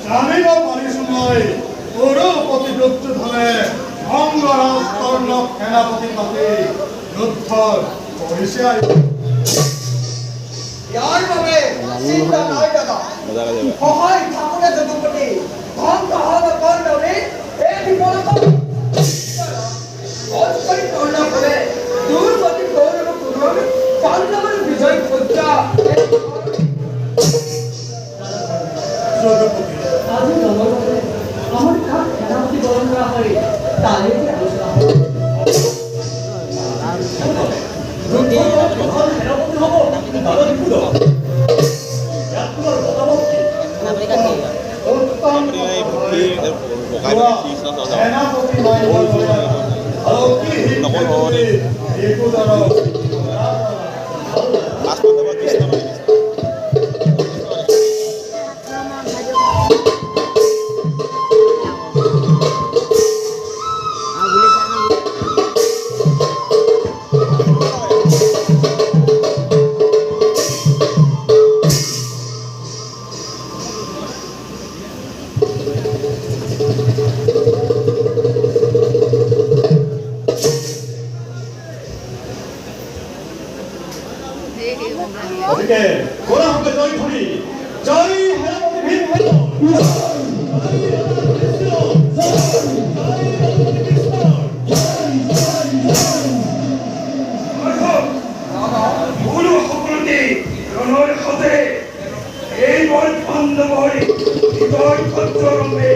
জানিব পাৰিছো মই সৰু প্ৰতিৰোধ ধৰে অংগৰাজ কৰ্ণক সেনাপতি পাতি যুদ্ধৰ কৰিছে ইয়াৰ বাবে চিন্তা নাই দাদা সহায় থাকোতে যদুপতি ধন সহজ কৰ্ণৱে এই বিপদত অস্পৰি কৰ্ণ কৰে দুৰ্গতি গৌৰৱ পুনৰ পাণ্ডৱৰ বিজয় মুদ্ৰা যদুপতি আজি নৱগতে আমার কাক সেনাপতি বরণ করা হয় তাহলে কি আলোচনা হবে সেনাপতি হব তাহলে কি হলো আপনার মতামত কি সেনাপতি ওদিকে গোড়া হবে জয় ধরি জয় হেরাপতি ভীম হইল এই বল বন্ধ করে হৃদয় কত্র রঙে